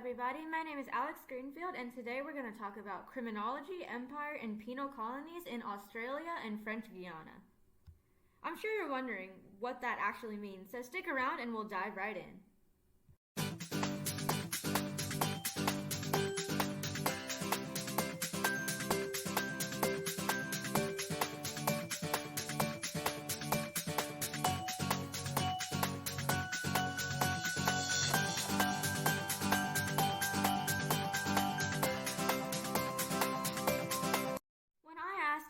everybody. My name is Alex Greenfield, and today we're going to talk about criminology, empire, and penal colonies in Australia and French Guiana. I'm sure you're wondering what that actually means, so stick around and we'll dive right in.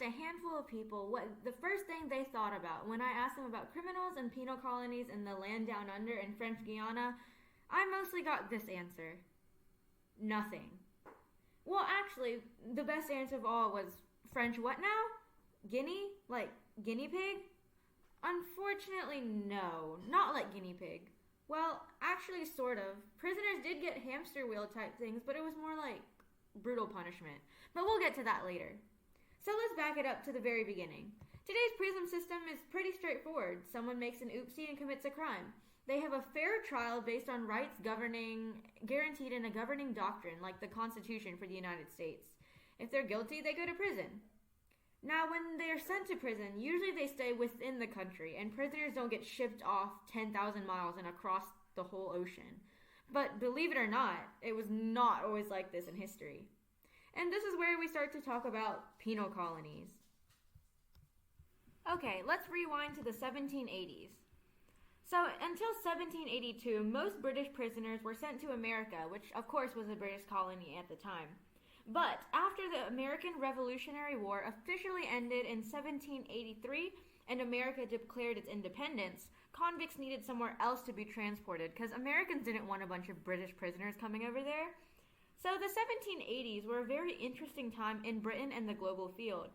A handful of people what the first thing they thought about when I asked them about criminals and penal colonies in the land down under in French Guiana, I mostly got this answer: nothing. Well, actually, the best answer of all was French what now? Guinea? Like guinea pig? Unfortunately, no, not like guinea pig. Well, actually, sort of. Prisoners did get hamster wheel type things, but it was more like brutal punishment. But we'll get to that later. So let's back it up to the very beginning. Today's prison system is pretty straightforward. Someone makes an oopsie and commits a crime. They have a fair trial based on rights guaranteed in a governing doctrine, like the Constitution for the United States. If they're guilty, they go to prison. Now, when they're sent to prison, usually they stay within the country, and prisoners don't get shipped off 10,000 miles and across the whole ocean. But believe it or not, it was not always like this in history. And this is where we start to talk about penal colonies. Okay, let's rewind to the 1780s. So, until 1782, most British prisoners were sent to America, which of course was a British colony at the time. But after the American Revolutionary War officially ended in 1783 and America declared its independence, convicts needed somewhere else to be transported because Americans didn't want a bunch of British prisoners coming over there. So the 1780s were a very interesting time in Britain and the global field.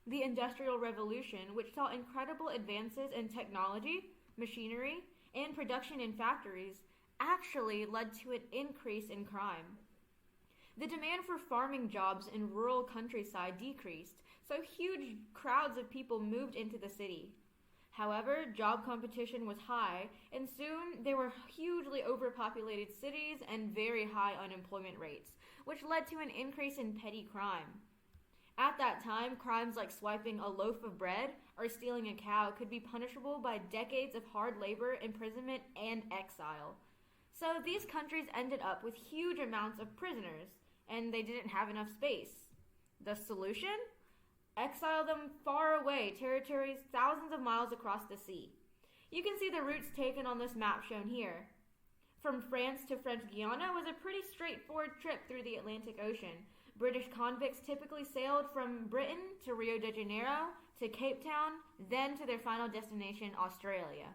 The Industrial Revolution, which saw incredible advances in technology, machinery, and production in factories, actually led to an increase in crime. The demand for farming jobs in rural countryside decreased, so huge crowds of people moved into the city. However, job competition was high, and soon there were hugely overpopulated cities and very high unemployment rates, which led to an increase in petty crime. At that time, crimes like swiping a loaf of bread or stealing a cow could be punishable by decades of hard labor, imprisonment, and exile. So these countries ended up with huge amounts of prisoners, and they didn't have enough space. The solution? Exile them far away, territories thousands of miles across the sea. You can see the routes taken on this map shown here. From France to French Guiana was a pretty straightforward trip through the Atlantic Ocean. British convicts typically sailed from Britain to Rio de Janeiro to Cape Town, then to their final destination, Australia.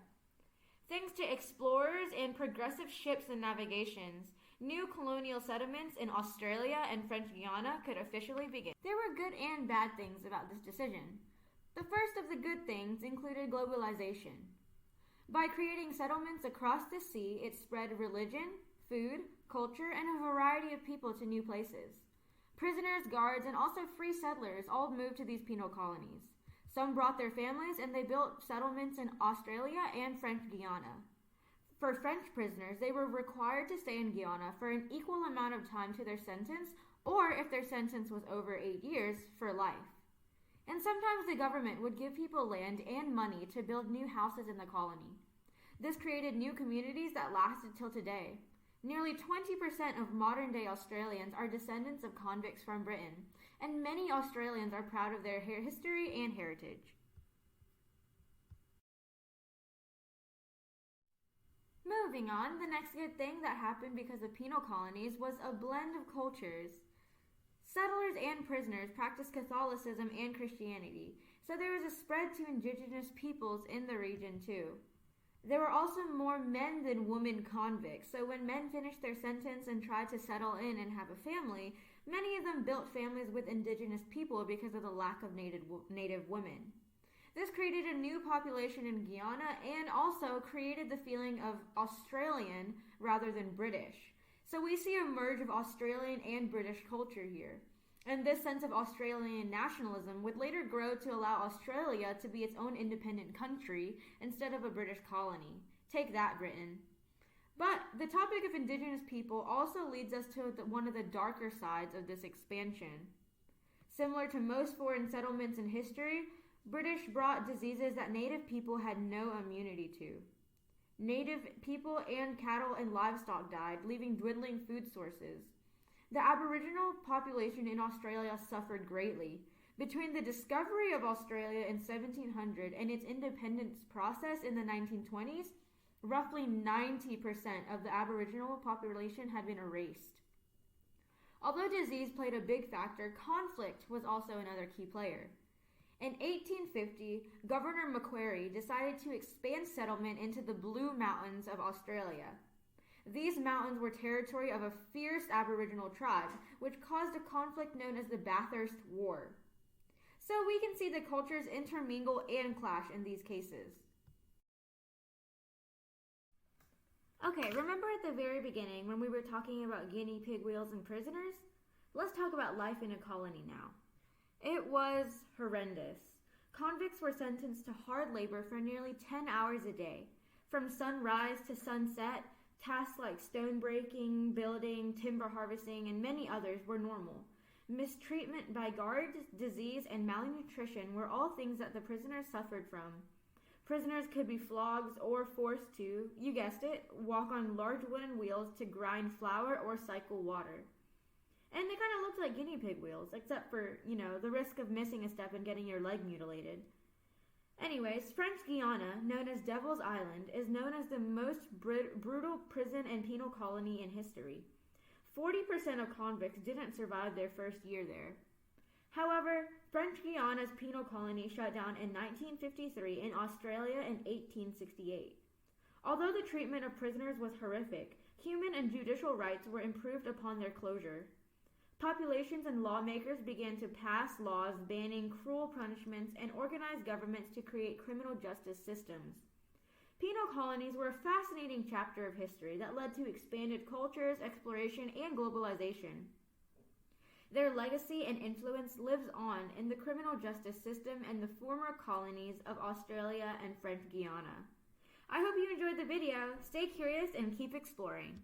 Thanks to explorers and progressive ships and navigations, new colonial settlements in Australia and French Guiana could officially begin. There were good and bad things about this decision. The first of the good things included globalization. By creating settlements across the sea, it spread religion, food, culture, and a variety of people to new places. Prisoners, guards, and also free settlers all moved to these penal colonies. Some brought their families, and they built settlements in Australia and French Guiana. For French prisoners, they were required to stay in Guiana for an equal amount of time to their sentence, or if their sentence was over 8 years, for life. And sometimes the government would give people land and money to build new houses in the colony. This created new communities that lasted till today. Nearly 20% of modern-day Australians are descendants of convicts from Britain, and many Australians are proud of their history and heritage. Moving on, the next good thing that happened because of penal colonies was a blend of cultures. Settlers and prisoners practiced Catholicism and Christianity, so there was a spread to indigenous peoples in the region too. There were also more men than women convicts, so when men finished their sentence and tried to settle in and have a family, many of them built families with indigenous people because of the lack of native women. This created a new population in Guiana and also created the feeling of Australian rather than British. So we see a merge of Australian and British culture here. And this sense of Australian nationalism would later grow to allow Australia to be its own independent country instead of a British colony. Take that, Britain. But the topic of indigenous people also leads us to one of the darker sides of this expansion. Similar to most foreign settlements in history, British brought diseases that native people had no immunity to. Native people and cattle and livestock died, leaving dwindling food sources. The Aboriginal population in Australia suffered greatly. Between the discovery of Australia in 1700 and its independence process in the 1920s, roughly 90% of the Aboriginal population had been erased. Although disease played a big factor, conflict was also another key player. In 1850, Governor Macquarie decided to expand settlement into the Blue Mountains of Australia. These mountains were territory of a fierce Aboriginal tribe, which caused a conflict known as the Bathurst War. So we can see the cultures intermingle and clash in these cases. Okay, remember at the very beginning when we were talking about guinea pig wheels and prisoners? Let's talk about life in a colony now. It was horrendous. Convicts were sentenced to hard labor for nearly 10 hours a day. From sunrise to sunset, tasks like stone breaking, building, timber harvesting, and many others were normal. Mistreatment by guards, disease, and malnutrition were all things that the prisoners suffered from. Prisoners could be flogged or forced to, you guessed it, walk on large wooden wheels to grind flour or cycle water. And they kind of looked like guinea pig wheels, except for, the risk of missing a step and getting your leg mutilated. Anyways, French Guiana, known as Devil's Island, is known as the most brutal prison and penal colony in history. 40% of convicts didn't survive their first year there. However, French Guiana's penal colony shut down in 1953 and Australia in 1868. Although the treatment of prisoners was horrific, human and judicial rights were improved upon their closure. Populations and lawmakers began to pass laws banning cruel punishments and organize governments to create criminal justice systems. Penal colonies were a fascinating chapter of history that led to expanded cultures, exploration, and globalization. Their legacy and influence lives on in the criminal justice system and the former colonies of Australia and French Guiana. I hope you enjoyed the video. Stay curious and keep exploring.